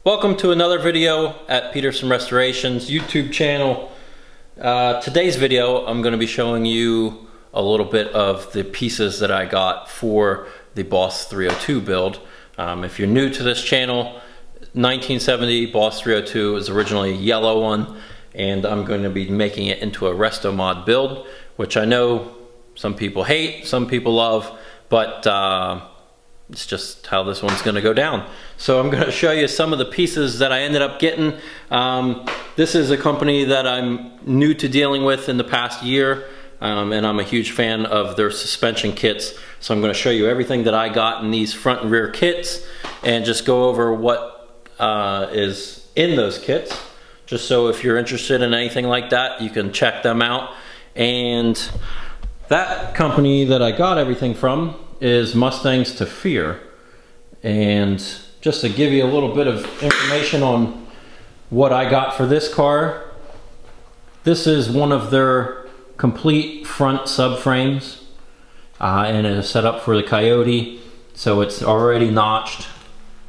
Welcome to another video at Peterson Restoration's YouTube channel. Today's video I'm going to be showing you a little bit of the pieces that I got for the Boss 302 build. If you're new to this channel, 1970 Boss 302 was originally a yellow one, and I'm going to be making it into a resto mod build, which I know some people hate, some people love, but it's just how this one's going to go down. So I'm going to show you some of the pieces that I ended up getting. This is a company that I'm new to dealing with in the past year, and I'm a huge fan of their suspension kits. So I'm going to show you everything that I got in these front and rear kits and just go over what is in those kits, just so if you're interested in anything like that, you can check them out. And that company that I got everything from is Mustangs to Fear. And just to give you a little bit of information on what I got for this car, this is one of their complete front subframes, and it is set up for the Coyote, so it's already notched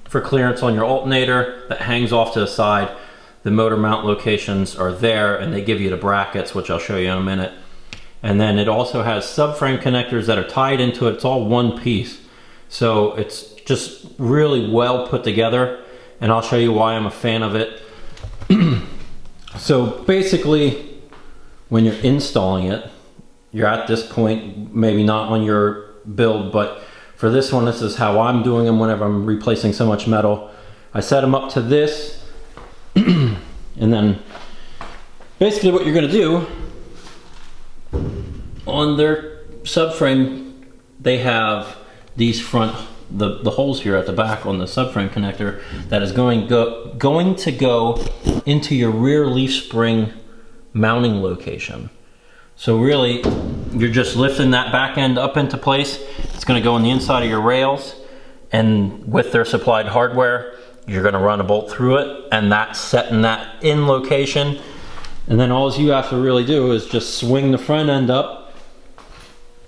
for clearance on your alternator that hangs off to the side. The motor mount locations are there, and they give you the brackets, which I'll show you in a minute. And then it also has subframe connectors that are tied into it. It's all one piece, so it's just really well put together, and I'll show you why I'm a fan of it. So basically, when you're installing it, you're at this point, maybe not on your build, but for this one, this is how I'm doing them whenever I'm replacing so much metal. I set them up to this, and then basically what you're going to do on their subframe, they have these front, the holes here at the back on the subframe connector that is going to go into your rear leaf spring mounting location. So really, you're just lifting that back end up into place. It's going to go on the inside of your rails, and with their supplied hardware, you're going to run a bolt through it, and that's setting that in location. And then all you have to really do is just swing the front end up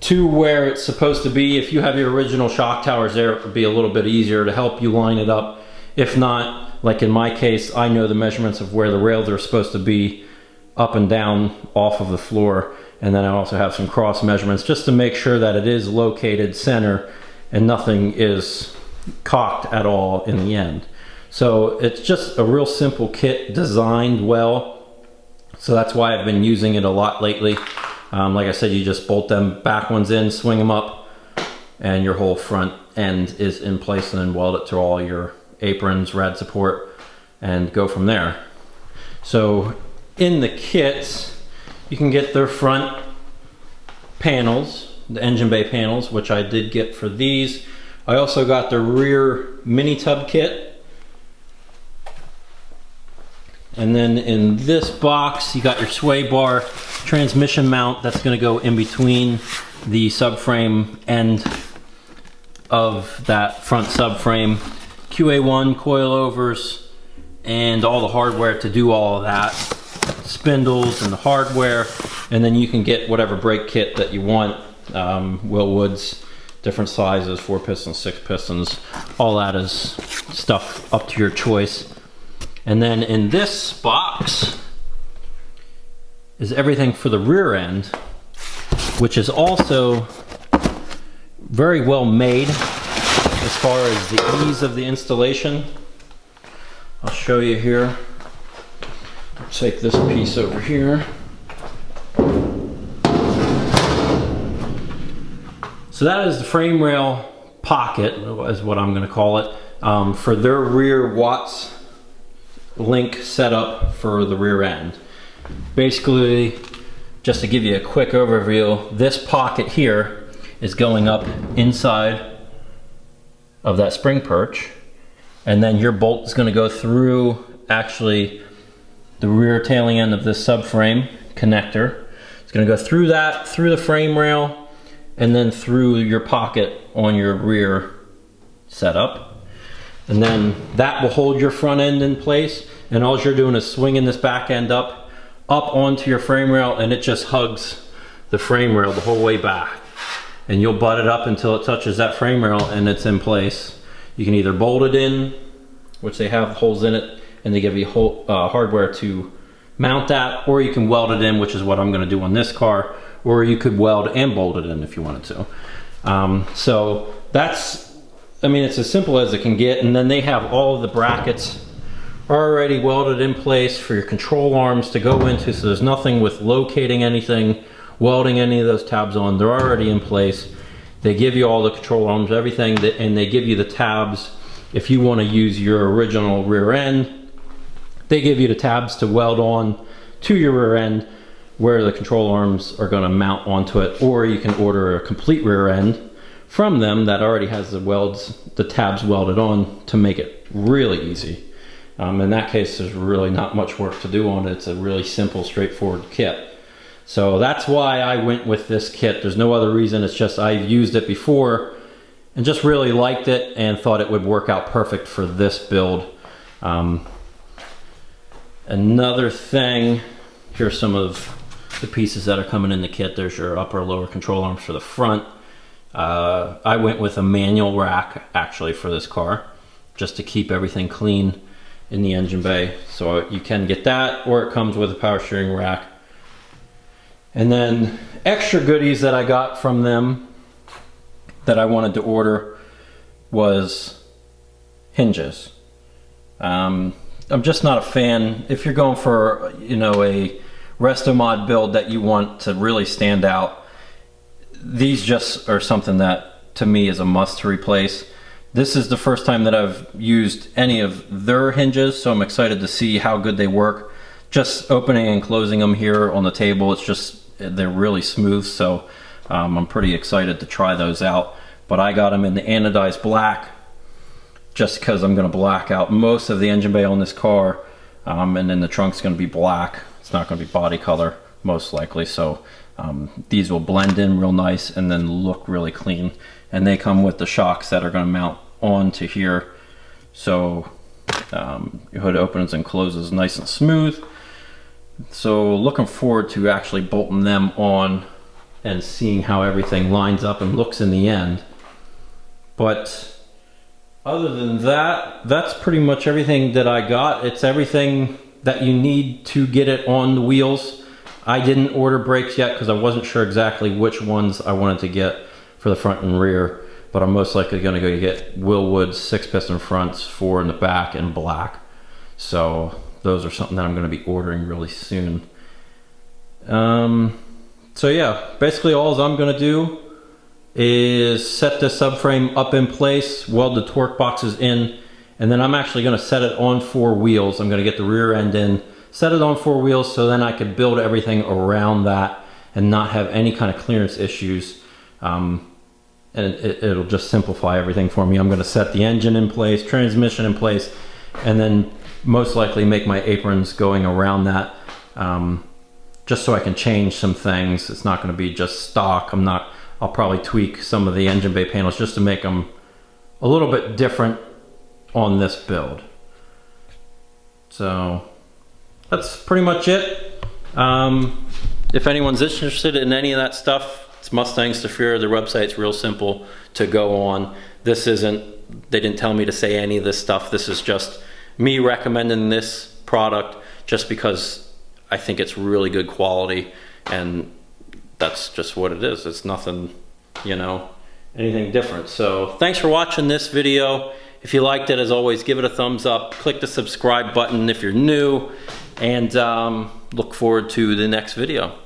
to where it's supposed to be. If you have your original shock towers there, it would be a little bit easier to help you line it up. If not, like in my case, I know the measurements of where the rails are supposed to be up and down off of the floor. And then I also have some cross measurements just to make sure that it is located center and nothing is cocked at all in the end. So it's just a real simple kit, designed well. So that's why I've been using it a lot lately. Like I said, you just bolt them back ones in, swing them up, and your whole front end is in place, and then weld it to all your aprons, rad support, and go from there. So in the kits, you can get their front panels, the engine bay panels, which I did get for these. I also got the rear mini tub kit. And then in this box, you got your sway bar transmission mount that's going to go in between the subframe end of that front subframe, QA1 coilovers, and all the hardware to do all of that, spindles and the hardware, and then you can get whatever brake kit that you want, Willwoods, different sizes, 4 pistons, 6 pistons, all that is stuff up to your choice. And then in this box is everything for the rear end, which is also very well made as far as the ease of the installation. I'll show you here. I'll take this piece over here. So that is the frame rail pocket, is what I'm going to call it, for their rear Watts link setup for the rear end. Basically, just to give you a quick overview, this pocket here is going up inside of that spring perch, and then your bolt is going to go through actually the rear tailing end of this subframe connector. It's going to go through that, through the frame rail, and then through your pocket on your rear setup. And then that will hold your front end in place, and all you're doing is swinging this back end up onto your frame rail, and it just hugs the frame rail the whole way back. And you'll butt it up until it touches that frame rail and it's in place. You can either bolt it in which they have holes in it, and they give you hardware to mount that, or you can weld it in, which is what I'm going to do on this car, or you could weld and bolt it in if you wanted to. So that's, I mean, it's as simple as it can get. And then they have all of the brackets already welded in place for your control arms to go into, so there's nothing with locating anything, welding any of those tabs on. They're already in place. They give you all the control arms, everything, and they give you the tabs if you want to use your original rear end. They give you the tabs to weld on to your rear end where the control arms are going to mount onto it, or you can order a complete rear end from them that already has the tabs welded on to make it really easy. In that case, there's really not much work to do on it. It's a really simple, straightforward kit. So that's why I went with this kit. There's no other reason. It's just I've used it before and just really liked it and thought it would work out perfect for this build. Another thing, here's some of the pieces that are coming in the kit. There's your upper lower control arms for the front. I went with a manual rack actually for this car, just to keep everything clean in the engine bay. So you can get that, or it comes with a power steering rack. And then extra goodies that I got from them that I wanted to order was hinges. I'm just not a fan. If you're going for, you know, a resto mod build that you want to really stand out, these just are something that to me is a must to replace. This is the first time that I've used any of their hinges, so I'm excited to see how good they work. Just opening and closing them here on the table, it's just, they're really smooth, so I'm pretty excited to try those out. But I got them in the anodized black just because I'm going to black out most of the engine bay on this car, and then the trunk's going to be black. It's not going to be body color most likely, so these will blend in real nice and then look really clean. And they come with the shocks that are going to mount onto here, so your hood opens and closes nice and smooth. So looking forward to actually bolting them on and seeing how everything lines up and looks in the end. But other than that, that's pretty much everything that I got. It's everything that you need to get it on the wheels. I didn't order brakes yet because I wasn't sure exactly which ones I wanted to get for the front and rear, but I'm most likely going to go get Willwood's 6-piston fronts, 4 in the back, and black. So those are something that I'm going to be ordering really soon. So yeah, basically all I'm going to do is set the subframe up in place, weld the torque boxes in, and then I'm actually going to set it on 4 wheels. I'm going to get the rear end in, set it on 4 wheels, so then I could build everything around that and not have any kind of clearance issues. And it'll just simplify everything for me. I'm going to set the engine in place, transmission in place, and then most likely make my aprons going around that, just so I can change some things. It's not going to be just stock. I'll probably tweak some of the engine bay panels just to make them a little bit different on this build. So that's pretty much it. If anyone's interested in any of that stuff, it's Mustangs to Fear. Their website's real simple to go on. This isn't, they didn't tell me to say any of this stuff. This is just me recommending this product just because I think it's really good quality, and that's just what it is. It's nothing, you know, anything different. So thanks for watching this video. If you liked it, as always, give it a thumbs up. Click the subscribe button if you're new, and look forward to the next video.